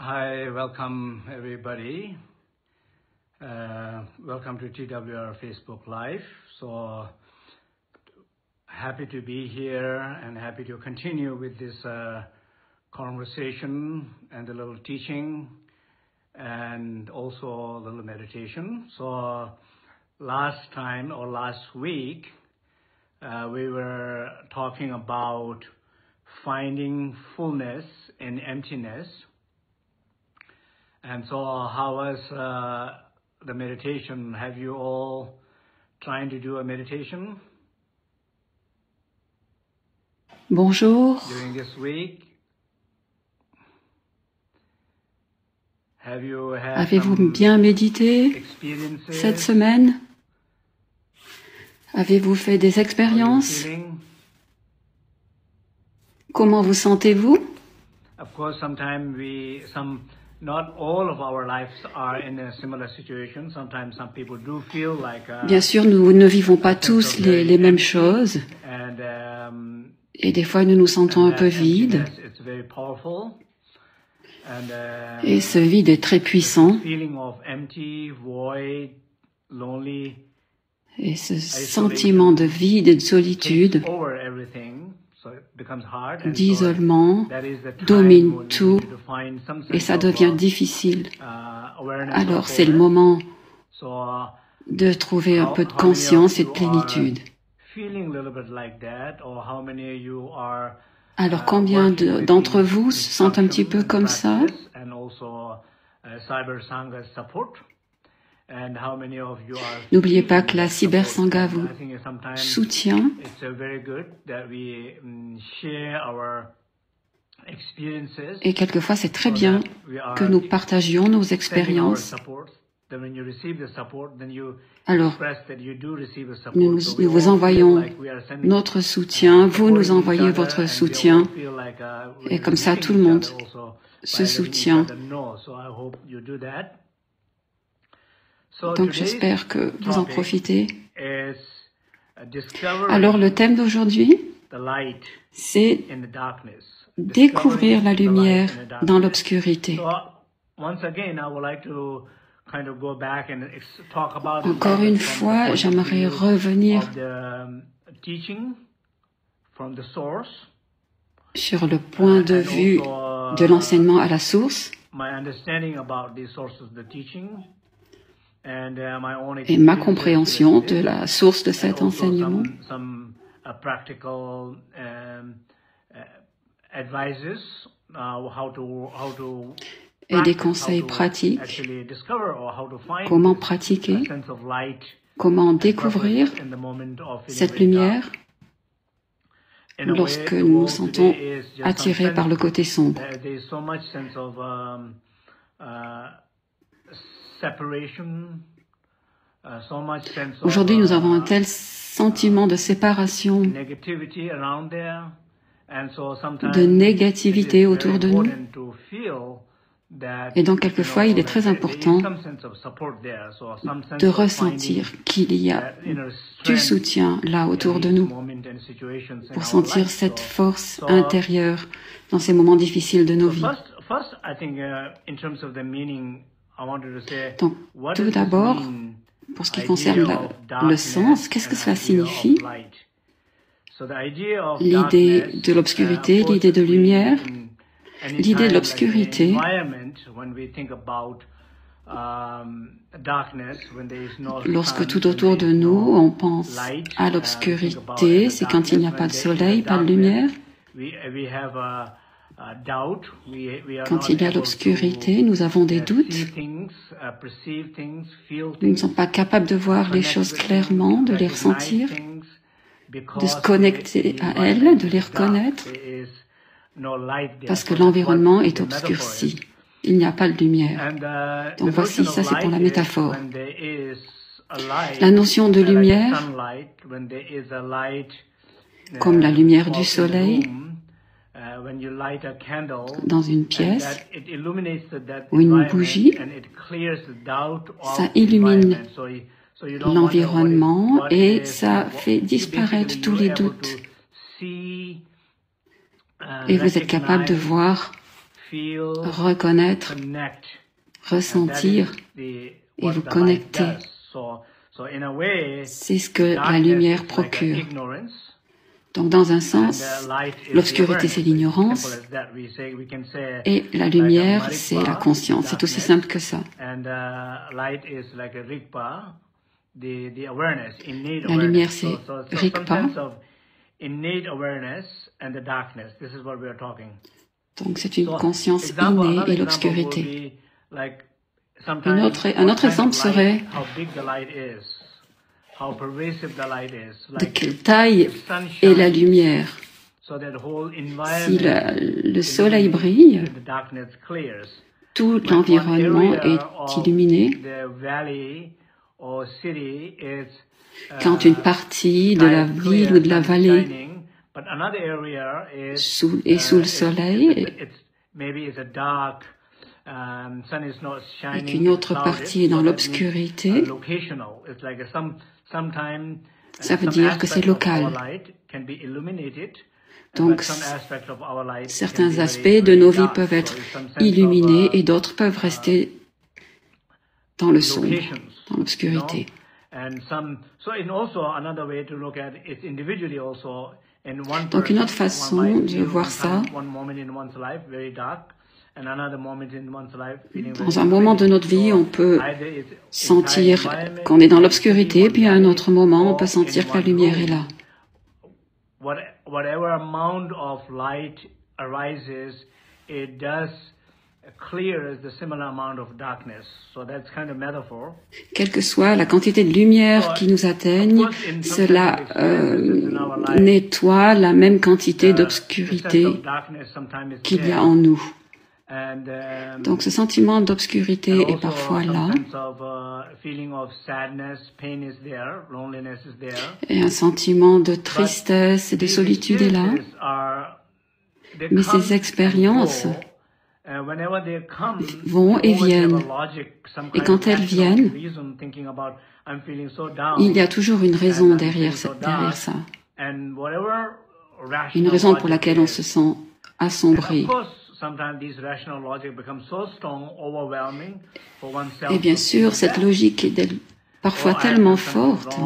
Hi, welcome everybody. Welcome to TWR Facebook Live. So happy to be here and happy to continue with this conversation and a little teaching and also a little meditation. So last time or last week, we were talking about finding fullness in emptiness. And so how was the meditation? Have you all trying to do a meditation? Bonjour. During this week? Avez-vous bien médité cette semaine? Avez-vous fait des expériences? Comment vous sentez-vous? Of course, sometimes not all of our lives are in a similar situation. Sometimes some people do feel like Bien sûr, nous ne vivons pas tous les mêmes choses. Et des fois, nous nous sentons un peu vides. Et ce vide est très puissant. Et ce sentiment de vide et de solitude, d'isolement, domine tout et ça devient difficile. Alors c'est le moment de trouver un peu de conscience et de plénitude. Alors combien d'entre vous se sentent un petit peu comme ça? N'oubliez pas que la Cyber Sangha vous soutient. Et quelquefois, c'est très bien que nous partagions nos expériences. Alors, nous vous envoyons notre soutien, vous nous envoyez votre soutien, et comme ça, tout le monde se soutient. Donc j'espère que vous en profitez. Alors le thème d'aujourd'hui, c'est découvrir la lumière dans l'obscurité. Encore une fois, j'aimerais revenir sur le point de vue de l'enseignement à la source. Et ma compréhension de la source de cet enseignement et des conseils pratiques, comment pratiquer, comment découvrir cette lumière lorsque nous nous sentons attirés par le côté sombre. Aujourd'hui, nous avons un tel sentiment de séparation, de négativité autour de nous. Et donc, quelquefois, il est très important de ressentir qu'il y a du soutien là autour de nous pour sentir cette force intérieure dans ces moments difficiles de nos vies. Donc, tout d'abord, pour ce qui concerne le sens, qu'est-ce que cela signifie? L'idée de l'obscurité, l'idée de lumière. L'idée de l'obscurité, lorsque tout autour de nous, on pense à l'obscurité, c'est quand il n'y a pas de soleil, pas de lumière. Quand il y a l'obscurité, nous avons des doutes. Nous ne sommes pas capables de voir les choses clairement, de les ressentir, de se connecter à elles, de les reconnaître, parce que l'environnement est obscurci. Il n'y a pas de lumière. Donc voici, ça c'est pour la métaphore. La notion de lumière, comme la lumière du soleil, dans une pièce ou une bougie, ça illumine l'environnement et ça fait disparaître tous les doutes. Et vous êtes capable de voir reconnaître, ressentir et vous connecter. C'est ce que la lumière procure. Donc, dans un sens, l'obscurité, c'est l'ignorance, et la lumière, c'est la conscience. C'est aussi simple que ça. La lumière, c'est Rigpa. Donc, c'est une conscience innée et l'obscurité. Un autre exemple serait de quelle taille est la lumière. Si le soleil brille, tout l'environnement est illuminé. Quand une partie de la ville ou de la vallée est sous le soleil, et qu'une autre partie est dans l'obscurité, ça veut dire que c'est local. Donc, certains aspects de nos vies peuvent être illuminés et d'autres peuvent rester dans le sombre, dans l'obscurité. Donc, une autre façon de voir ça, dans un moment de notre vie, on peut sentir qu'on est dans l'obscurité, puis à un autre moment, on peut sentir que la lumière est là. Whatever amount of light arises, it does clears the similar amount of darkness. So that's kind of metaphor. Quelle que soit la quantité de lumière qui nous atteigne, cela nettoie la même quantité d'obscurité qu'il y a en nous. Donc ce sentiment d'obscurité est parfois là. Et un sentiment de tristesse et de solitude est là. Mais ces expériences vont et viennent. Et quand elles viennent, il y a toujours une raison derrière ça. Une raison pour laquelle on se sent assombri. Et bien sûr, cette logique est parfois tellement forte.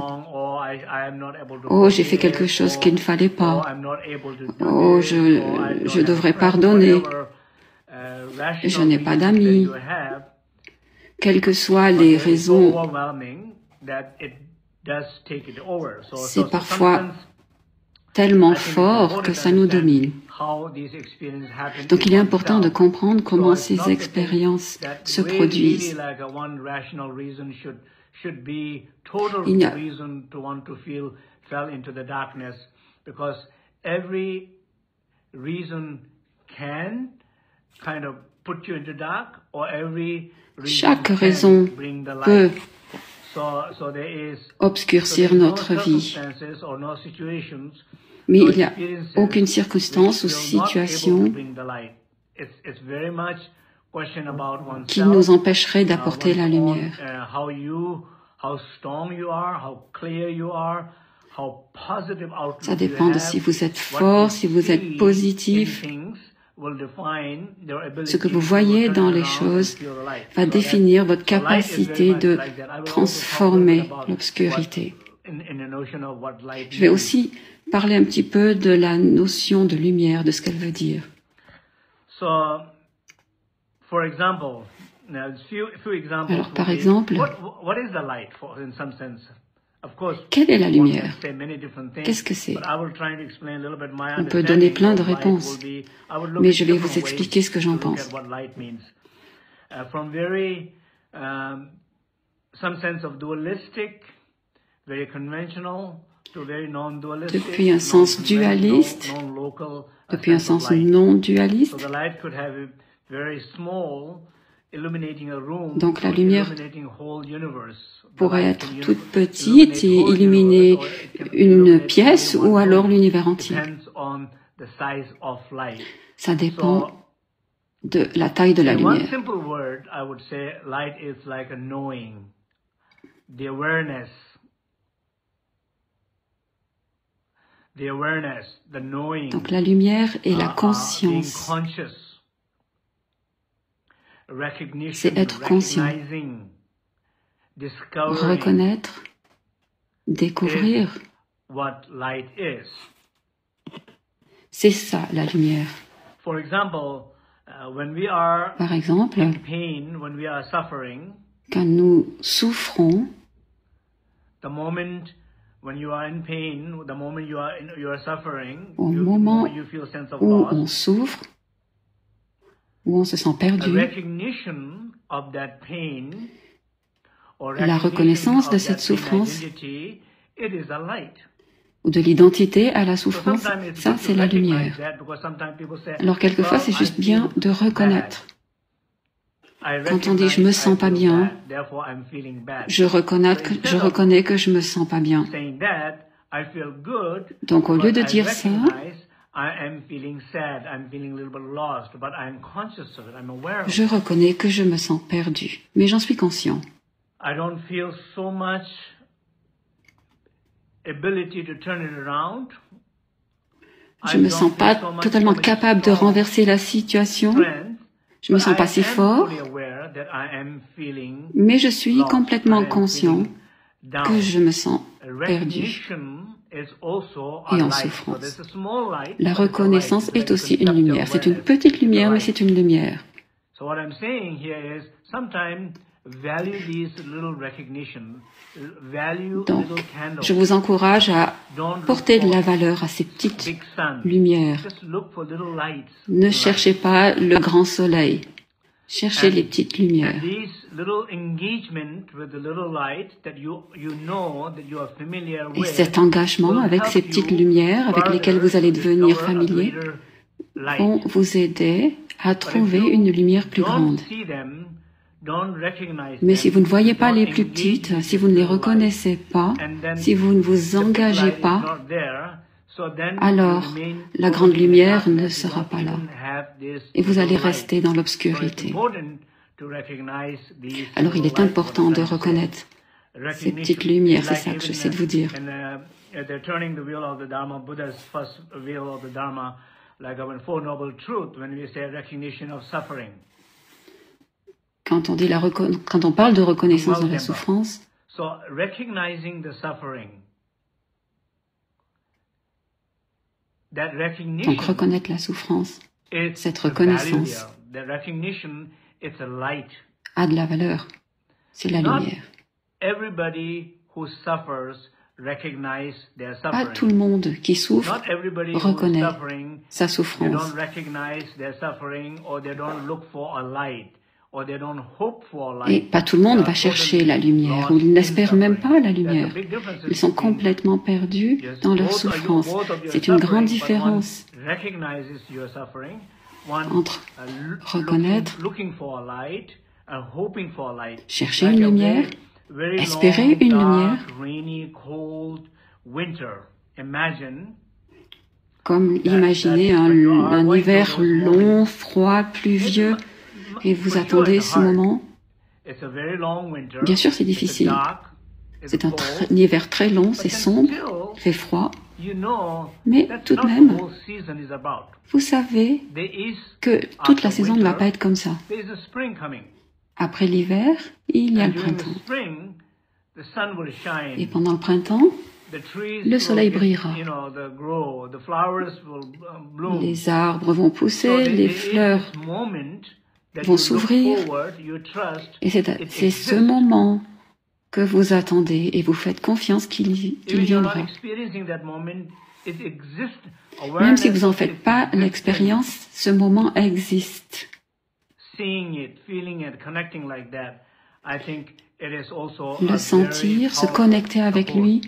Oh, j'ai fait quelque chose qu'il ne fallait pas. Oh, je devrais pardonner. Je n'ai pas d'amis. Quelles que soient les raisons, c'est parfois tellement fort que ça nous domine. Donc il est important de comprendre comment ces expériences se produisent. Il n'y a chaque raison peut obscurcir notre vie. Mais il n'y a aucune circonstance ou situation qui nous empêcherait d'apporter la lumière. Ça dépend de si vous êtes fort, si vous êtes positif. Ce que vous voyez dans les choses va définir votre capacité de transformer l'obscurité. Je vais aussi parler un petit peu de la notion de lumière, de ce qu'elle veut dire. Alors, par exemple, quelle est la lumière? Qu'est-ce que c'est? On peut donner plein de réponses, mais je vais vous expliquer ce que j'en pense. Depuis un sens dualiste, depuis un sens non dualiste, donc la lumière pourrait être toute petite et illuminer une pièce ou alors l'univers entier. Ça dépend de la taille de la lumière. Donc la lumière est la conscience. c'est être conscient, reconnaître, découvrir. C'est ça la lumière. Par exemple, quand nous souffrons, au moment où on souffre, où on se sent perdu, la reconnaissance de cette souffrance ou de l'identité à la souffrance, ça c'est la lumière. Alors quelquefois c'est juste bien de reconnaître. Quand on dit je me sens pas bien, je reconnais que je me sens pas bien. Donc au lieu de dire ça, je reconnais que je me sens perdu, mais j'en suis conscient. Je ne me sens pas totalement capable de renverser la situation. Je ne me sens pas si fort, mais je suis complètement conscient que je me sens perdu et en souffrance. La reconnaissance est aussi une lumière. C'est une petite lumière, mais c'est une lumière. Donc, je vous encourage à porter de la valeur à ces petites lumières. Ne cherchez pas le grand soleil. Cherchez les petites lumières. Et cet engagement avec ces petites lumières avec lesquelles vous allez devenir familier vont vous aider à trouver une lumière plus grande. Mais si vous ne voyez pas les plus petites, si vous ne les reconnaissez pas, si vous ne vous engagez pas, alors la grande lumière ne sera pas là. Et vous allez rester dans l'obscurité. Alors il est important de reconnaître ces petites lumières, c'est ça que j'essaie de vous dire. Quand on parle de reconnaissance de la souffrance, donc reconnaître la souffrance, cette reconnaissance a de la valeur, c'est la lumière. Pas tout le monde qui souffre reconnaît sa souffrance. Et pas tout le monde va chercher la lumière, ou ils n'espèrent même pas la lumière. Ils sont complètement perdus dans leur souffrance. C'est une grande différence entre reconnaître, chercher une lumière, espérer une lumière, comme imaginer un hiver long, froid, pluvieux, et vous attendez ce moment. Bien sûr, c'est difficile. C'est un hiver très long, c'est sombre, il fait froid. Mais tout de même, vous savez que toute la saison ne va pas être comme ça. Après l'hiver, il y a le printemps. Et pendant le printemps, le soleil brillera. Les arbres vont pousser, les fleurs vont s'ouvrir. Et c'est ce moment que vous attendez et vous faites confiance qu'il viendra. Même si vous n'en faites pas l'expérience, ce moment existe. Le sentir, se connecter avec lui,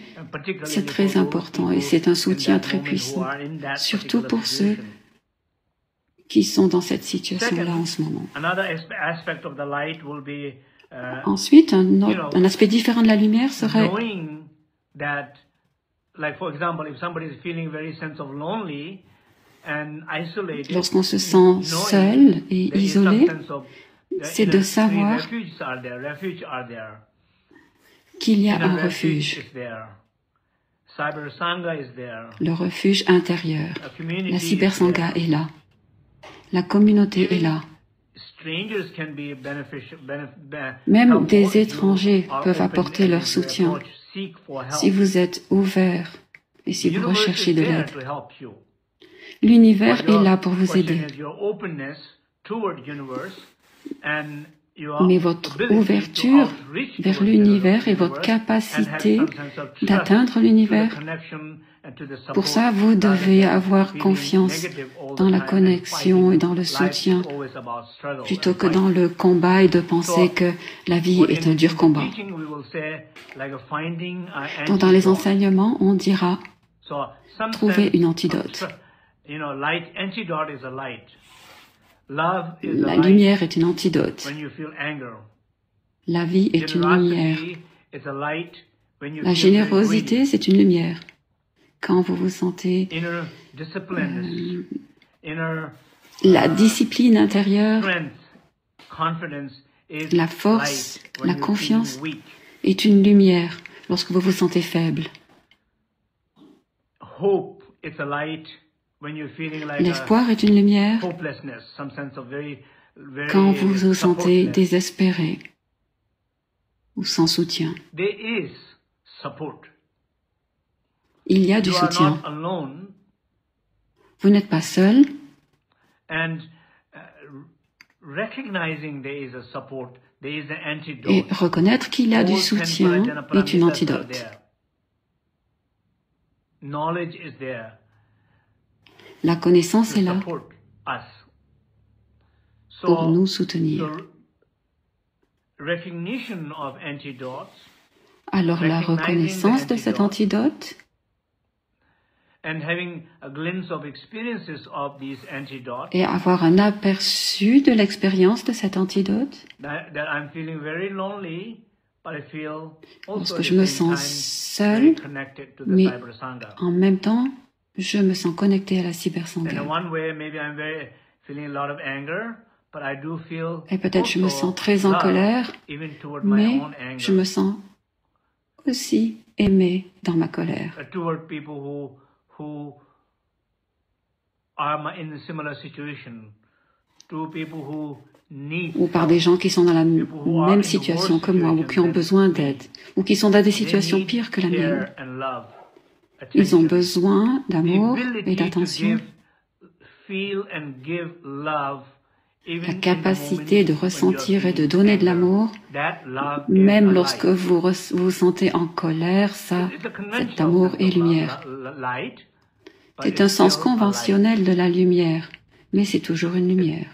c'est très important et c'est un soutien très puissant, surtout pour ceux qui sont dans cette situation-là en ce moment. Ensuite, un aspect différent de la lumière serait lorsqu'on se sent seul et isolé, c'est de savoir qu'il y a un refuge. Le refuge intérieur. La Cybersangha est là. La communauté est là. Même des étrangers peuvent apporter leur soutien si vous êtes ouvert et si vous recherchez de l'aide. L'univers est là pour vous aider. Mais votre ouverture vers l'univers et votre capacité d'atteindre l'univers, pour ça, vous devez avoir confiance dans la connexion et dans le soutien, plutôt que dans le combat et de penser que la vie est un dur combat. Donc, dans les enseignements, on dira trouver une antidote. La lumière est une antidote. La vie est une lumière. La générosité, c'est une lumière. Quand vous vous sentez la discipline intérieure, la force, la confiance est une lumière lorsque vous vous sentez faible. L'espoir est une lumière quand vous vous sentez désespéré ou sans soutien. Il y a du soutien. Vous n'êtes pas seul. Et reconnaître qu'il y a du soutien est une antidote. La connaissance est là pour nous soutenir. Alors la reconnaissance de cet antidote et avoir un aperçu de l'expérience de cet antidote. Lorsque je me sens seul, mais en même temps, je me sens connecté à la Cybersangha. Et peut-être je me sens très en colère, mais je me sens aussi aimé dans ma colère. Ou par des gens qui sont dans la même situation que moi, ou qui ont besoin d'aide, ou qui sont dans des situations pires que la mienne. Ils ont besoin d'amour et d'attention. La capacité de ressentir et de donner de l'amour, même lorsque vous vous sentez en colère, ça, cet amour est lumière. C'est un sens conventionnel de la lumière, mais c'est toujours une lumière.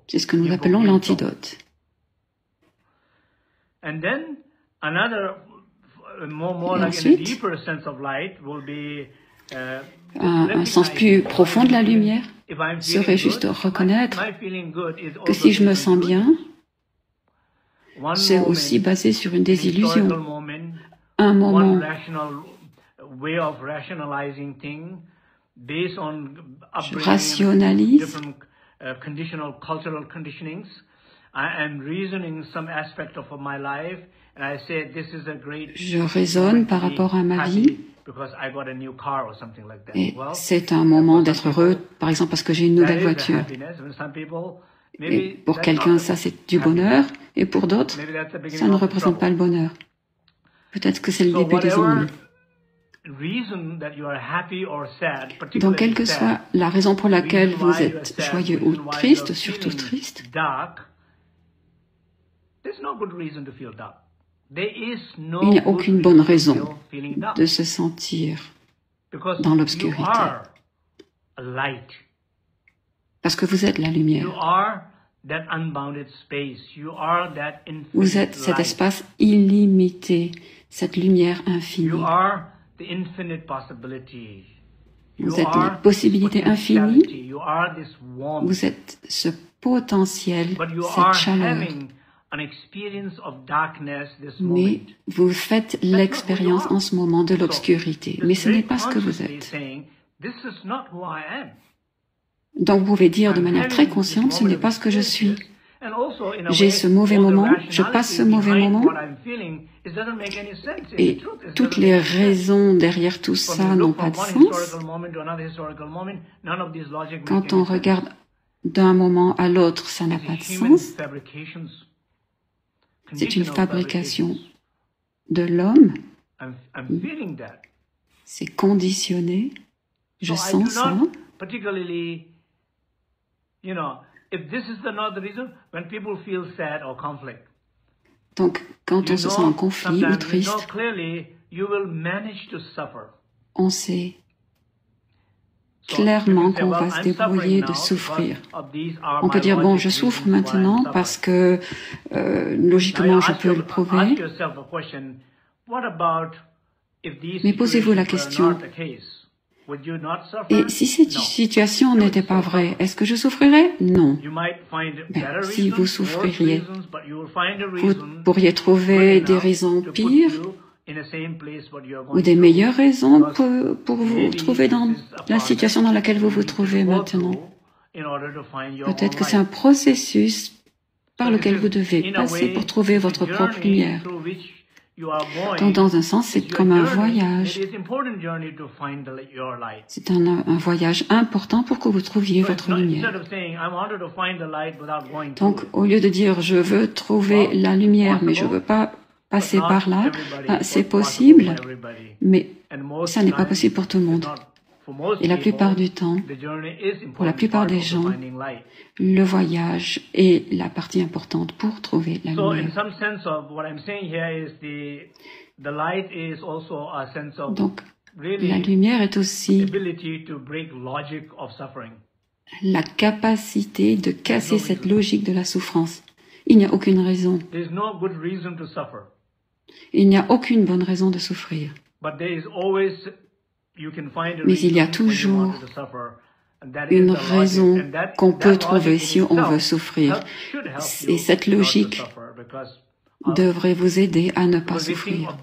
C'est ce que nous appelons l'antidote. Et ensuite, un sens plus profond de la lumière serait juste reconnaître que si je me sens bien, c'est aussi basé sur une désillusion. Un moment je rationalise je raisonne par rapport à ma vie et c'est un moment d'être heureux, par exemple parce que j'ai une nouvelle voiture. Et pour quelqu'un, ça c'est du bonheur, et pour d'autres, ça ne représente pas le bonheur. Peut-être que c'est le début des ennuis. Donc, quelle que soit la raison pour laquelle vous êtes joyeux ou triste, surtout triste, il n'y a aucune bonne raison de se sentir dans l'obscurité. Parce que vous êtes la lumière. Vous êtes cet espace illimité, cette lumière infinie. Vous êtes la possibilité infinie. Vous êtes ce potentiel, cette chaleur. Mais vous faites l'expérience en ce moment de l'obscurité. Mais ce n'est pas ce que vous êtes. Donc vous pouvez dire de manière très consciente, ce n'est pas ce que je suis. J'ai ce mauvais moment, je passe ce mauvais moment, et toutes les raisons derrière tout ça n'ont pas de sens. Quand on regarde d'un moment à l'autre, ça n'a pas de sens. C'est une fabrication de l'homme. C'est conditionné. Je sens ça. Donc, quand on se sent en conflit ou triste, on sait clairement qu'on va se débrouiller de souffrir. On peut dire, bon, je souffre maintenant parce que logiquement, je peux le prouver. Mais posez-vous la question, et si cette situation n'était pas vraie, est-ce que je souffrirais? Non. Ben, si vous souffririez, vous pourriez trouver des raisons pires ou des meilleures raisons pour vous trouver dans la situation dans laquelle vous vous trouvez maintenant. Peut-être que c'est un processus par lequel vous devez passer pour trouver votre propre lumière. Donc, dans un sens, c'est comme un voyage. C'est un voyage important pour que vous trouviez votre lumière. Donc, au lieu de dire « je veux trouver la lumière, mais je ne veux pas passer par là », c'est possible, mais ça n'est pas possible pour tout le monde. Et la plupart du temps, pour la plupart des gens, le voyage est la partie importante pour trouver la lumière. Donc, la lumière est aussi la capacité de casser cette logique de la souffrance. Il n'y a aucune raison. Il n'y a aucune bonne raison de souffrir. Mais il y a toujours une raison qu'on peut trouver si on veut souffrir. Et cette logique devrait vous aider à ne pas souffrir.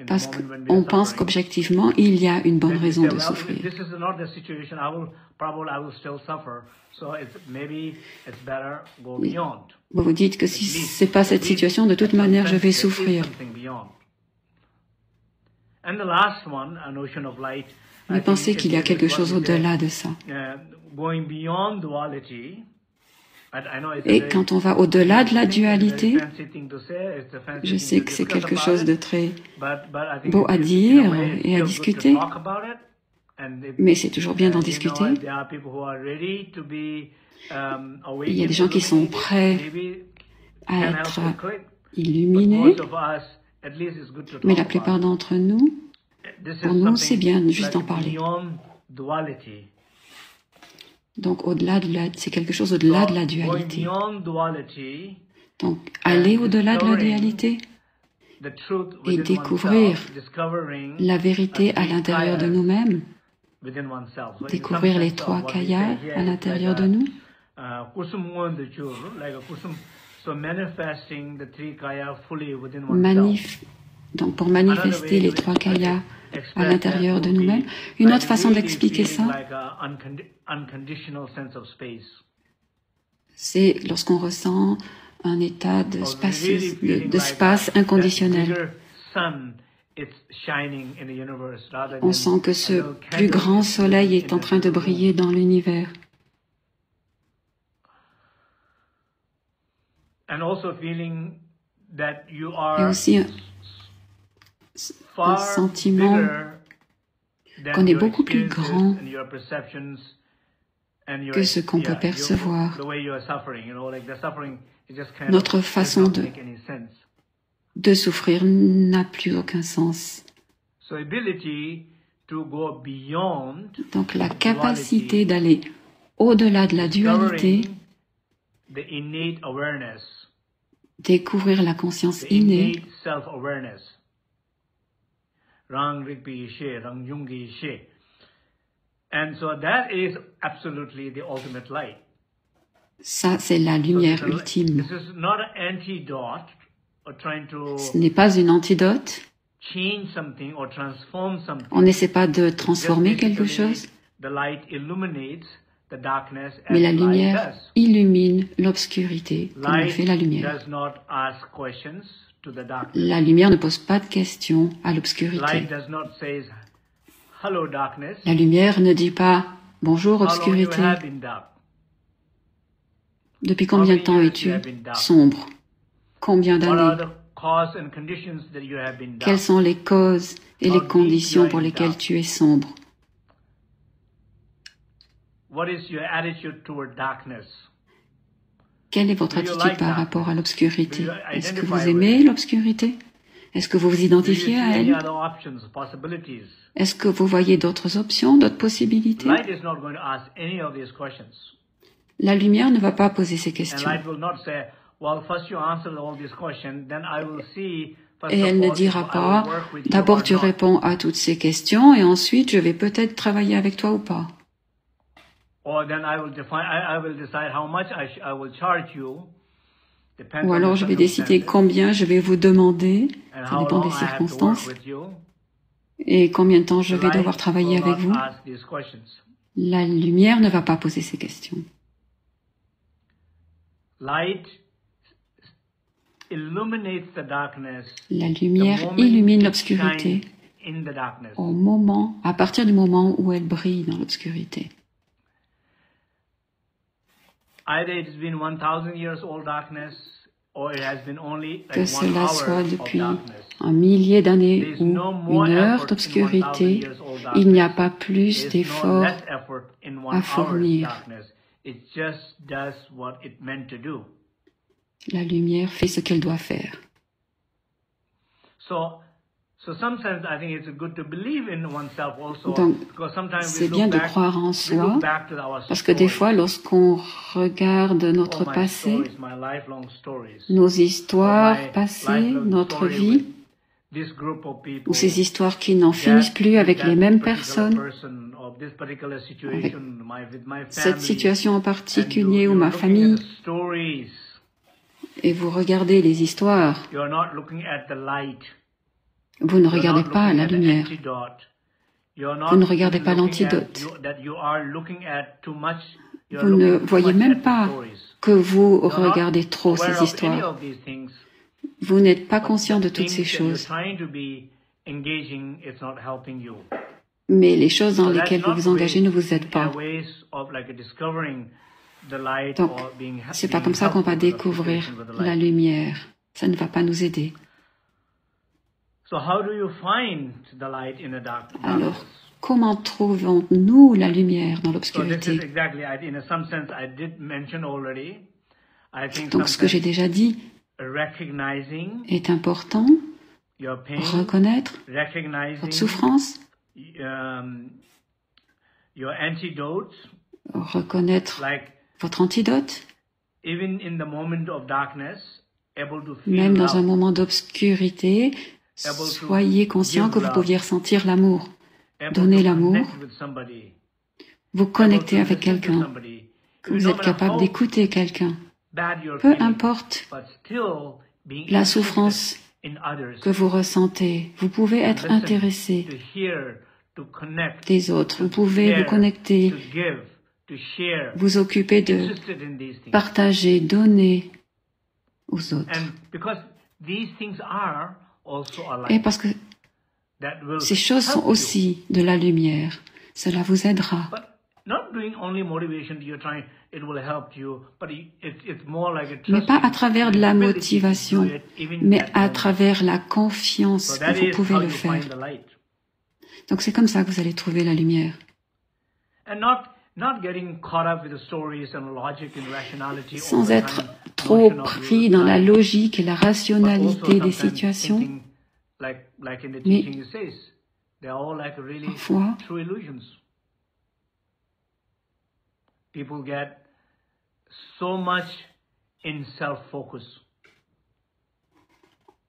Parce qu'on pense qu'objectivement, il y a une bonne raison de souffrir. Vous vous dites que si ce n'est pas cette situation, de toute manière, je vais souffrir. Mais pensez qu'il y a quelque chose au-delà de ça. Et quand on va au-delà de la dualité, je sais que c'est quelque chose de très beau à dire et à discuter, mais c'est toujours bien d'en discuter. Il y a des gens qui sont prêts à être illuminés, mais la plupart d'entre nous, pour nous, c'est bien juste d'en parler. Donc, c'est quelque chose au-delà de la dualité. Donc, aller au-delà de la dualité et découvrir la vérité à l'intérieur de nous-mêmes, découvrir les trois kayas à l'intérieur de nous. Donc, pour manifester les trois kayas à l'intérieur de nous-mêmes. Une autre façon d'expliquer ça, c'est lorsqu'on ressent un état de space inconditionnel. On sent que ce plus grand soleil est en train de briller dans l'univers. Et aussi un sentiment qu'on est beaucoup plus grand que ce qu'on peut percevoir. Notre façon de souffrir n'a plus aucun sens. Donc la capacité d'aller au-delà de la dualité, découvrir la conscience innée, Rang Rigpi She, Rang Jungi She. And so that is absolutely the ultimate light. Ça, c'est la lumière ultime. Ce n'est pas une antidote. On n'essaie pas de transformer quelque chose. Mais la lumière illumine l'obscurité, comme le fait la lumière. La lumière ne pose pas de questions à l'obscurité. La lumière ne dit pas Bonjour, obscurité. Depuis combien de temps es-tu sombre? Combien d'années? Quelles sont les causes et les conditions pour lesquelles tu es sombre? Quelle est votre attitude par rapport à l'obscurité? Est-ce que vous aimez l'obscurité? Est-ce que vous vous identifiez à elle? Est-ce que vous voyez d'autres options, d'autres possibilités? La lumière ne va pas poser ces questions. Et elle ne dira pas, d'abord tu réponds à toutes ces questions et ensuite je vais peut-être travailler avec toi ou pas. Ou alors je vais décider combien je vais vous demander, ça dépend des circonstances, et combien de temps je vais devoir travailler avec vous. La lumière ne va pas poser ces questions. La lumière illumine l'obscurité à partir du moment où elle brille dans l'obscurité. Que cela soit depuis un millier d'années ou une heure d'obscurité, il n'y a pas plus d'efforts à fournir. La lumière fait ce qu'elle doit faire. Donc, c'est bien de croire en soi, parce que des fois, lorsqu'on regarde notre passé, nos histoires passées, notre vie, ou ces histoires qui n'en finissent plus avec les mêmes personnes, avec cette situation en particulier ou ma famille, et vous regardez les histoires, vous ne regardez pas la lumière. Vous ne regardez pas l'antidote. Vous ne voyez même pas que vous regardez trop ces histoires. Vous n'êtes pas conscient de toutes ces choses. Mais les choses dans lesquelles vous vous engagez ne vous aident pas. Donc, c'est pas comme ça qu'on va découvrir la lumière. Ça ne va pas nous aider. Alors, comment trouvons-nous la lumière dans l'obscurité? Donc, ce que j'ai déjà dit est important. Reconnaître votre souffrance, reconnaître votre antidote, même dans un moment d'obscurité. Soyez conscient que vous pouviez ressentir l'amour, donner l'amour, vous connecter avec quelqu'un, que vous êtes capable d'écouter quelqu'un, peu importe la souffrance que vous ressentez, vous pouvez être intéressé des autres, vous pouvez vous connecter, vous occuper de partager, donner aux autres. Et parce que ces choses sont aussi de la lumière, cela vous aidera. Mais pas à travers de la motivation, mais à travers la confiance que vous pouvez le faire. Donc c'est comme ça que vous allez trouver la lumière. Sans être trop pris dans la logique et la rationalité des situations, mais parfois,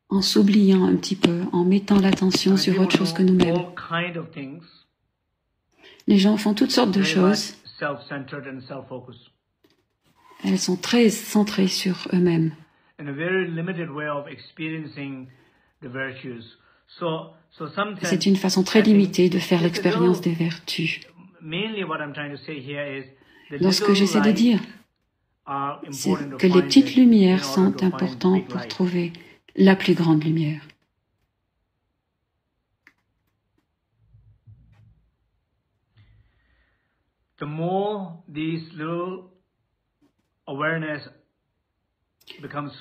en s'oubliant un petit peu, en mettant l'attention sur autre chose que nous-mêmes. Les gens font toutes sortes de choses. Elles sont très centrées sur eux-mêmes. C'est une façon très limitée de faire l'expérience des vertus. Donc, ce que j'essaie de dire, c'est que les petites lumières sont importantes pour trouver la plus grande lumière.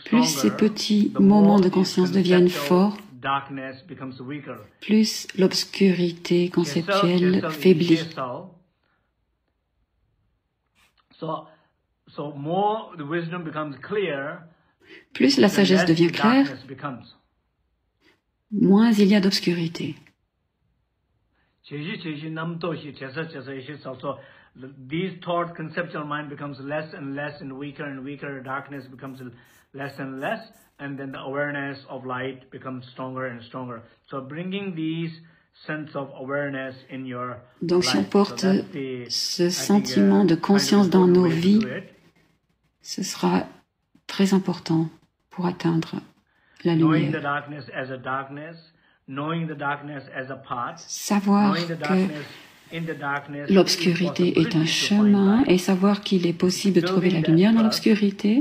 plus ces petits moments de conscience deviennent forts, plus l'obscurité conceptuelle faiblit. Plus la sagesse devient claire, moins il y a d'obscurité. These thought conceptual mind becomes less and less and weaker, darkness becomes less and less, and then the awareness of light becomes stronger and stronger. So bringing these sense of awareness in your Donc si on porte ce sentiment de conscience dans nos vies, ce sera très important pour atteindre la lumière. Savoir que l'obscurité est un chemin et savoir qu'il est possible de trouver la lumière dans l'obscurité,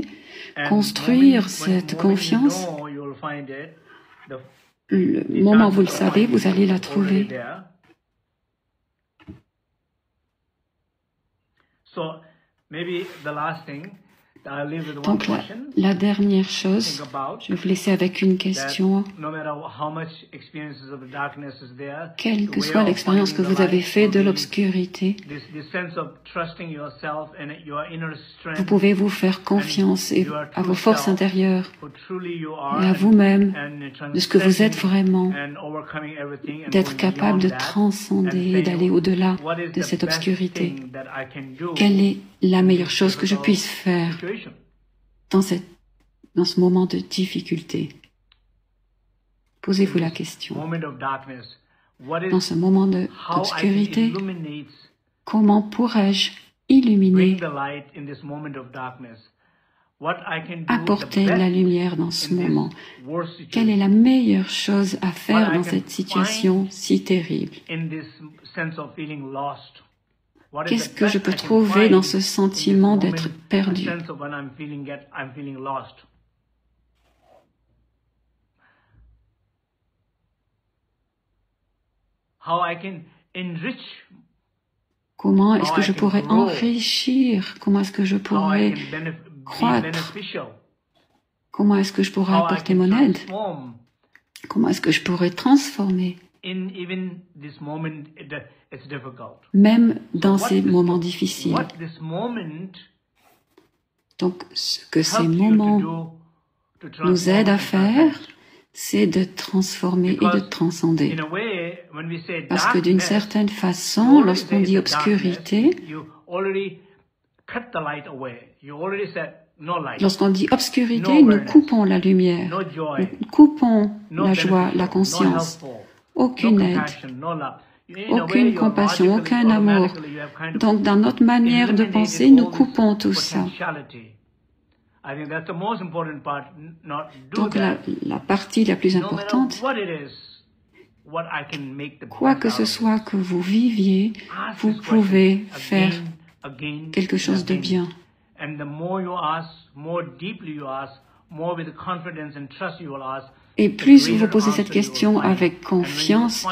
construire cette confiance, le moment où vous le savez, vous allez la trouver. Donc la dernière chose, je vais vous laisser avec une question. Quelle que soit l'expérience que vous avez faite de l'obscurité, vous pouvez vous faire confiance à vos forces intérieures et à vous-même, de ce que vous êtes vraiment, d'être capable de transcender et d'aller au-delà de cette obscurité. Quelle est la meilleure chose que je puisse faire dans ce moment de difficulté? Posez-vous la question. Dans ce moment d'obscurité, comment pourrais-je illuminer, apporter la lumière dans ce moment? Quelle est la meilleure chose à faire dans cette situation si terrible? Qu'est-ce que je peux trouver dans ce sentiment d'être perdu? Comment est-ce que je pourrais enrichir? Comment est-ce que je pourrais croître? Comment est-ce que je pourrais apporter mon aide? Comment est-ce que je pourrais transformer? Même dans ces moments difficiles. Donc, ce que ces moments nous aident à faire, c'est de transformer et de transcender. Parce que d'une certaine façon, lorsqu'on dit obscurité, lorsqu'on dit obscurité, nous coupons la lumière, nous coupons la joie, la conscience, aucune aide, aucune compassion, aucun amour. Donc, dans notre manière de penser, nous coupons tout ça. Donc, la partie la plus importante, quoi que ce soit que vous viviez, vous pouvez faire quelque chose de bien. Et plus vous vous posez cette question avec confiance,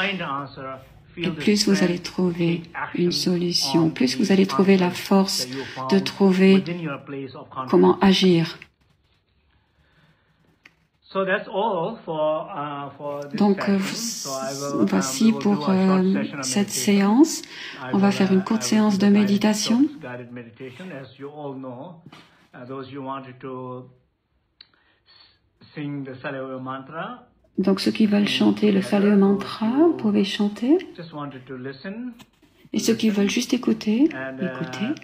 et plus vous allez trouver une solution, plus vous allez trouver la force de trouver comment agir. Donc, voici pour cette séance. On va faire une courte séance de méditation. Donc, ceux qui veulent chanter le Saleo Mantra, vous pouvez chanter. Et ceux qui veulent juste écouter, écoutez.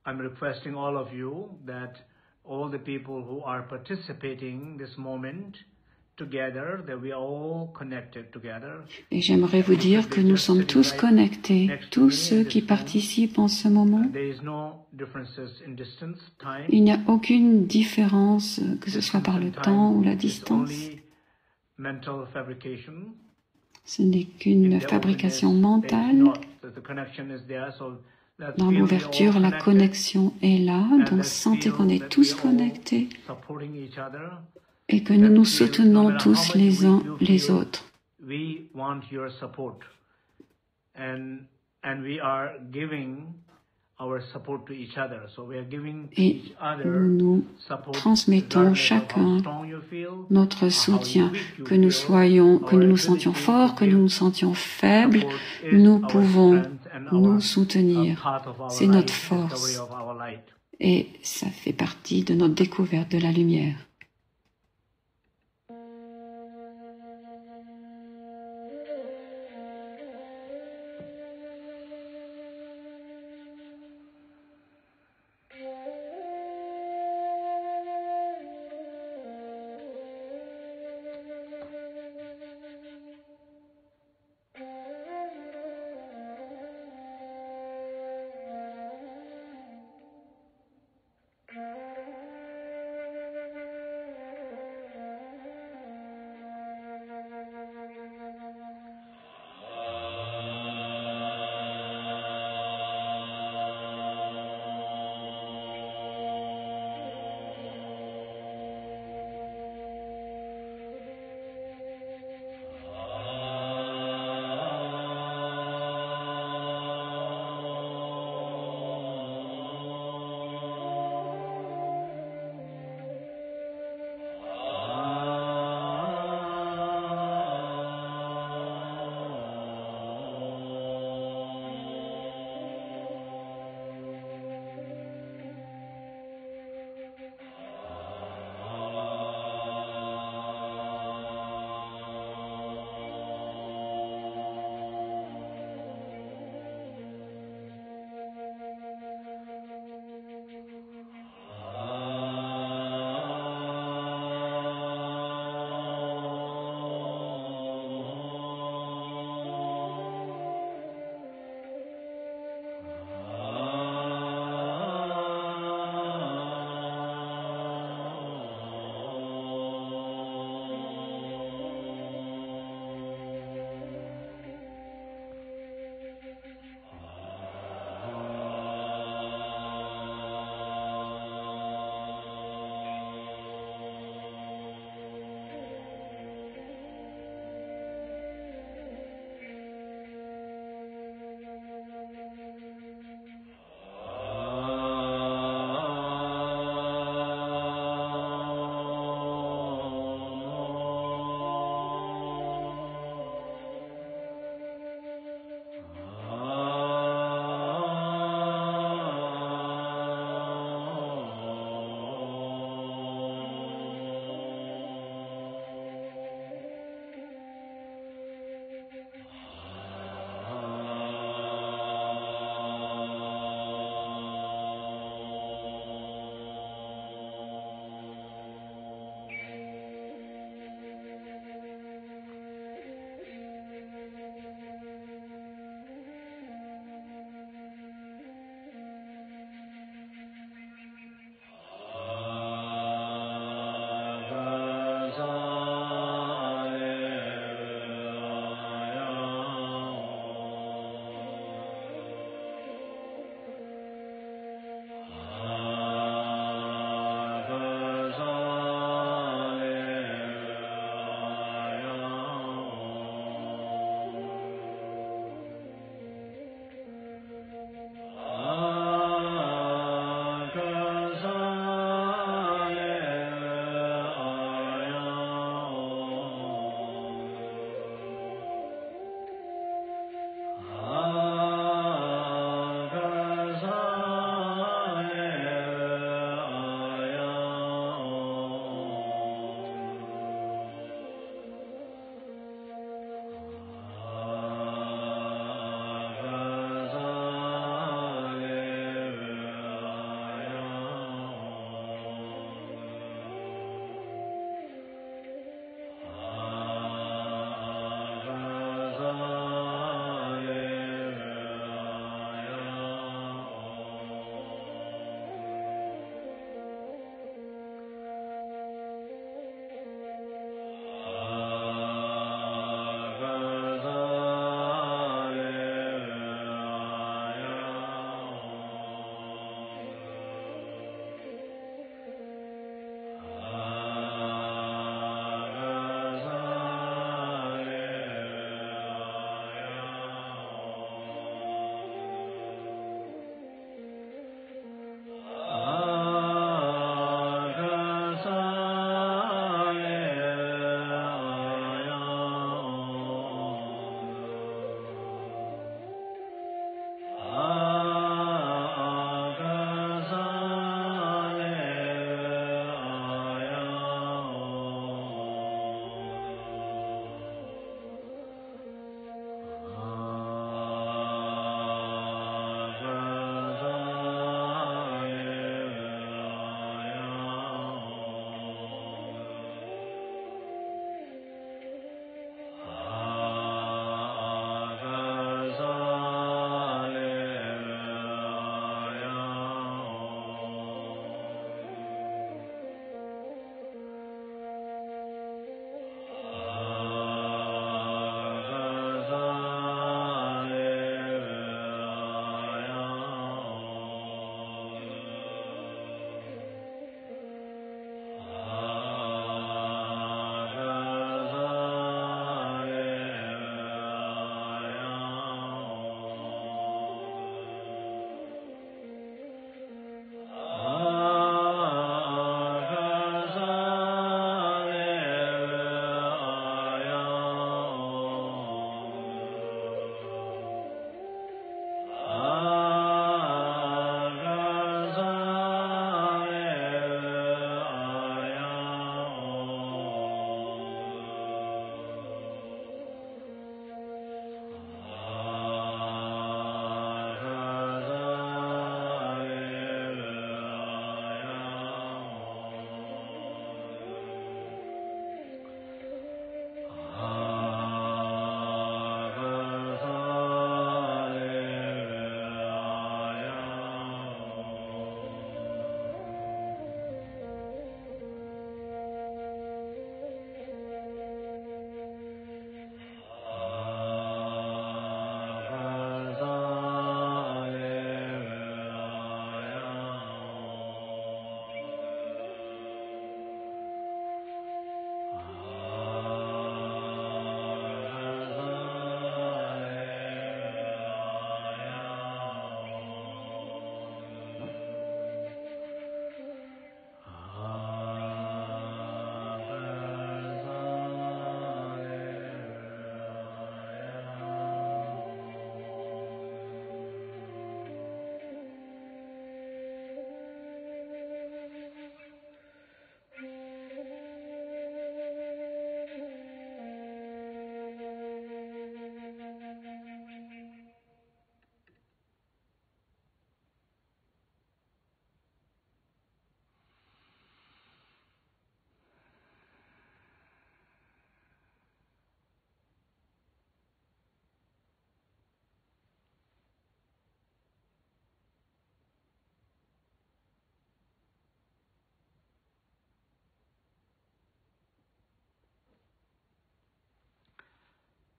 I'm requesting all of you that all the people who are participating this moment together, that we are all connected together. Et j'aimerais vous dire que nous sommes tous connectés, tous ceux qui participent en ce moment. Il n'y a aucune différence, que ce soit par le temps ou la distance. Ce n'est qu'une fabrication mentale. Dans l'ouverture, la connexion est là, donc sentez qu'on est tous connectés et que nous nous soutenons tous les uns les autres. Et nous transmettons chacun notre soutien. Que nous nous sentions forts, que nous nous sentions faibles, nous pouvons nous soutenir. C'est notre force. Et ça fait partie de notre découverte de la lumière.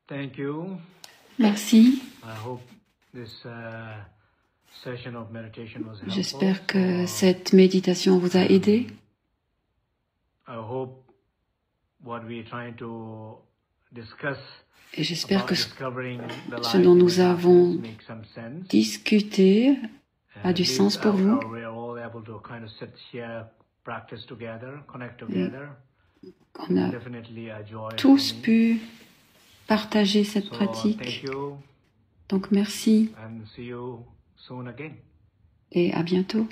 Thank you. Merci. I hope this session of meditation was helpful. J'espère que cette méditation vous a aidé. I hope what we're trying to discuss Et j'espère que discovering the ce dont nous light avons makes some sense. discuté a du sens pour vous. We're all able to kind of sit here, practice together, connect together. On a Definitely a joy tous for me. pu partager cette So, pratique. thank you Donc merci and see you soon again. et à bientôt.